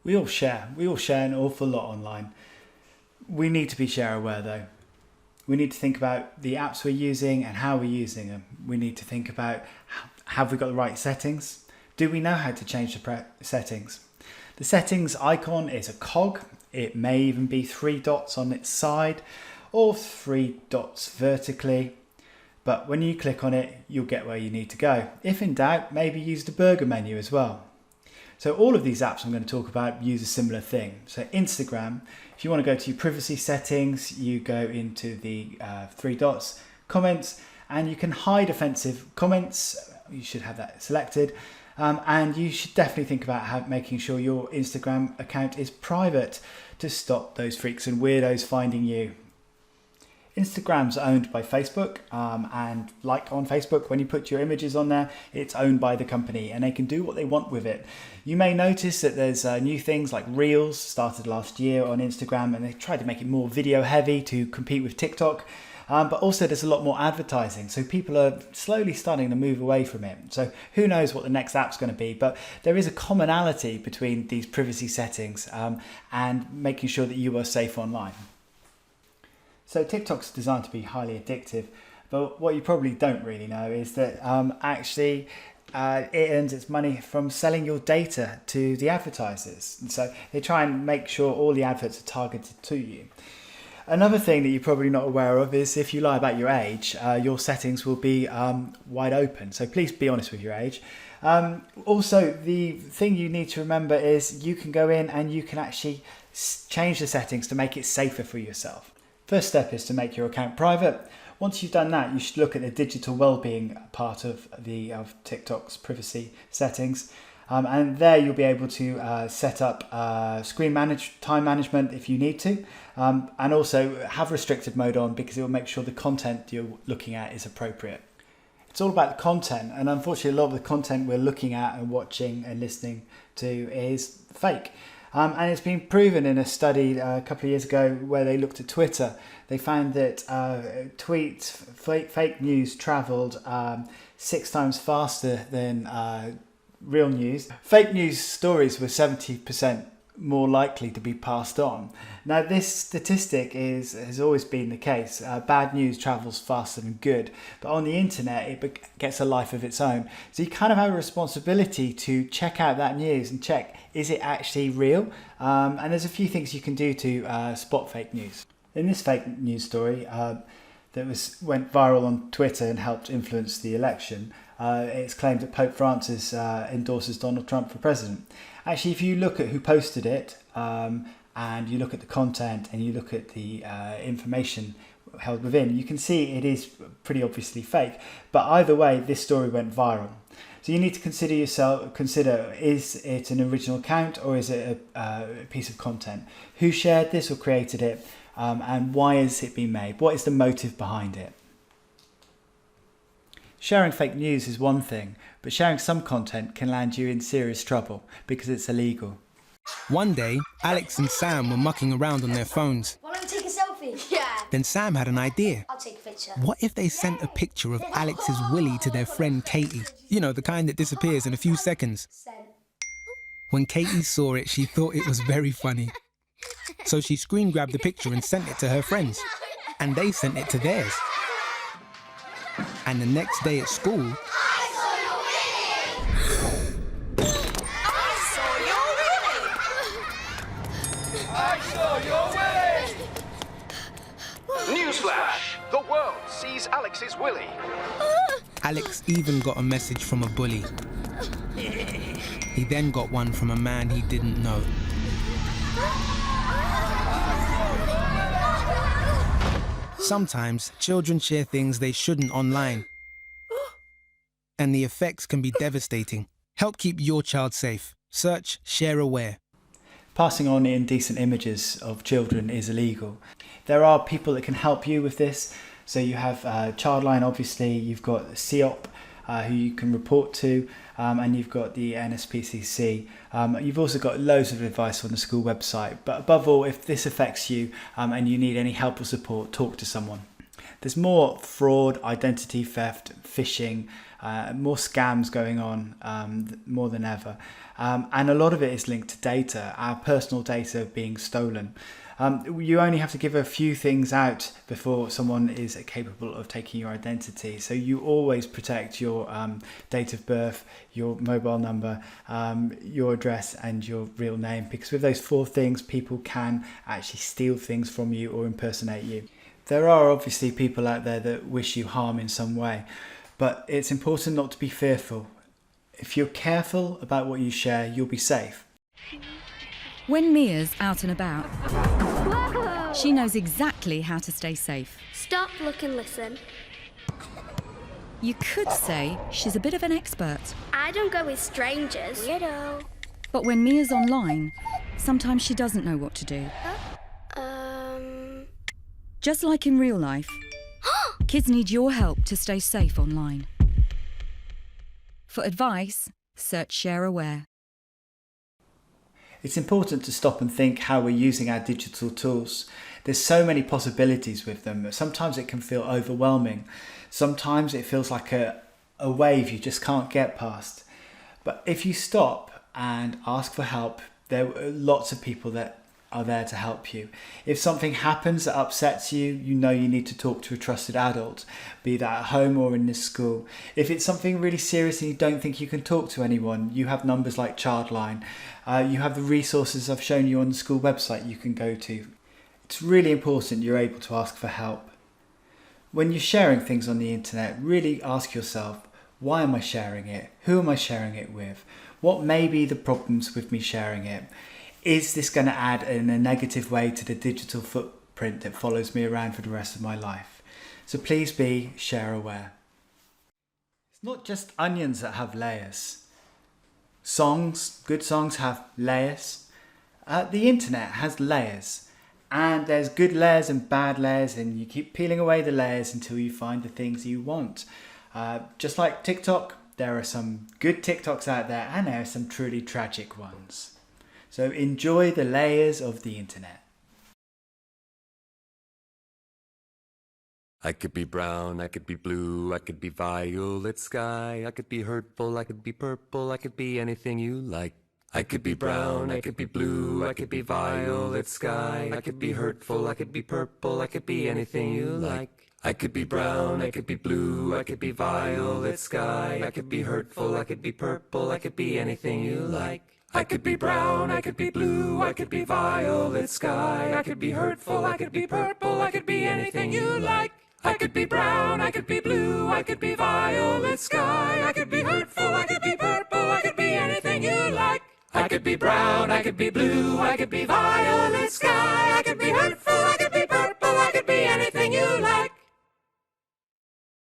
We all share an awful lot online. We need to be share aware though. We need to think about the apps we're using and how we're using them. We need to think about, have we got the right settings? Do we know how to change the settings? The settings icon is a cog. It may even be 3 dots on its side or 3 dots vertically. But when you click on it, you'll get where you need to go. If in doubt, maybe use the burger menu as well. So all of these apps I'm going to talk about use a similar thing. So Instagram, if you want to go to your privacy settings, you go into the 3 dots, comments, and you can hide offensive comments. You should have that selected. And you should definitely think about making sure your Instagram account is private to stop those freaks and weirdos finding you. Instagram's owned by Facebook, and like on Facebook, when you put your images on there, it's owned by the company and they can do what they want with it. You may notice that there's new things like Reels started last year on Instagram, and they tried to make it more video heavy to compete with TikTok. But also there's a lot more advertising, so people are slowly starting to move away from it. So who knows what the next app's going to be, but there is a commonality between these privacy settings and making sure that you are safe online. So TikTok's designed to be highly addictive, but what you probably don't really know is that actually it earns its money from selling your data to the advertisers. And so they try and make sure all the adverts are targeted to you. Another thing that you're probably not aware of is if you lie about your age, your settings will be wide open. So please be honest with your age. Also, the thing you need to remember is you can go in and you can actually change the settings to make it safer for yourself. First step is to make your account private. Once you've done that, you should look at the digital well-being part of TikTok's privacy settings. And there you'll be able to set up time management if you need to, and also have restricted mode on because it will make sure the content you're looking at is appropriate. It's all about the content, and unfortunately a lot of the content we're looking at and watching and listening to is fake. And it's been proven in a study a couple of years ago where they looked at Twitter. They found that fake news travelled 6 times faster than real news. Fake news stories were 70% more likely to be passed on. Now this statistic has always been the case. Bad news travels faster than good, but on the internet it gets a life of its own. So you kind of have a responsibility to check out that news and check, is it actually real? And there's a few things you can do to spot fake news. In this fake news story that went viral on Twitter and helped influence the election, it's claimed that Pope Francis endorses Donald Trump for president. Actually, if you look at who posted it and you look at the content and you look at the information held within, you can see it is pretty obviously fake. But either way, this story went viral. So you need to consider, is it an original account or is it a piece of content? Who shared this or created it? And why has it been made? What is the motive behind it? Sharing fake news is one thing, but sharing some content can land you in serious trouble because it's illegal. One day, Alex and Sam were mucking around on their phones. Why don't we take a selfie? Yeah. Then Sam had an idea. I'll take a picture. What if they sent a picture of Alex's willy to their friend Katie? You know, the kind that disappears in a few seconds. When Katie saw it, she thought it was very funny. So she screen grabbed the picture and sent it to her friends. And they sent it to theirs. And the next day at school, I saw your willy! Newsflash! The world sees Alex's willy. Alex even got a message from a bully. He then got one from a man he didn't know. Sometimes children share things they shouldn't online, and the effects can be devastating. Help keep your child safe. Search Share Aware. Passing on indecent images of children is illegal. There are people that can help you with this. So you have Childline, obviously, you've got Sept, who you can report to, and you've got the NSPCC. You've also got loads of advice on the school website. But above all, if this affects you and you need any help or support, talk to someone. There's more fraud, identity theft, phishing, more scams going on more than ever. And a lot of it is linked to data, our personal data being stolen. You only have to give a few things out before someone is capable of taking your identity. So you always protect your date of birth, your mobile number, your address and your real name, because with those 4 things, people can actually steal things from you or impersonate you. There are obviously people out there that wish you harm in some way, but it's important not to be fearful. If you're careful about what you share, you'll be safe. When Mia's out and about, she knows exactly how to stay safe. Stop, look and listen. You could say she's a bit of an expert. I don't go with strangers. Weirdo. But when Mia's online, sometimes she doesn't know what to do. Just like in real life, kids need your help to stay safe online. For advice, search Share Aware. It's important to stop and think how we're using our digital tools. There's so many possibilities with them. Sometimes it can feel overwhelming. Sometimes it feels like a wave you just can't get past. But if you stop and ask for help, there are lots of people that are there to help you. If something happens that upsets you, you know you need to talk to a trusted adult, be that at home or in this school. If it's something really serious and you don't think you can talk to anyone, you have numbers like Childline. You have the resources I've shown you on the school website you can go to. It's really important you're able to ask for help. When you're sharing things on the internet, really ask yourself, why am I sharing it? Who am I sharing it with? What may be the problems with me sharing it? Is this going to add in a negative way to the digital footprint that follows me around for the rest of my life? So please be share aware. It's not just onions that have layers. Good songs have layers. The internet has layers. And there's good layers and bad layers, and you keep peeling away the layers until you find the things you want. Just like TikTok, there are some good TikToks out there and there are some truly tragic ones. So enjoy the layers of the internet. I could be brown, I could be blue, I could be violet sky, I could be hurtful, I could be purple, I could be anything you like. I could be brown, I could be blue, I could be violet sky, I could be hurtful, I could be purple, I could be anything you like. I could be brown, I could be blue, I could be violet sky, I could be hurtful, I could be purple, I could be anything you like. I could be brown, I could be blue, I could be violet sky, I could be hurtful, I could be purple, I could be anything you like. I could be brown, I could be blue, I could be violet sky, I could be hurtful, I could be purple, I could be anything you like. I could be brown, I could be blue, I could be violet sky, I could be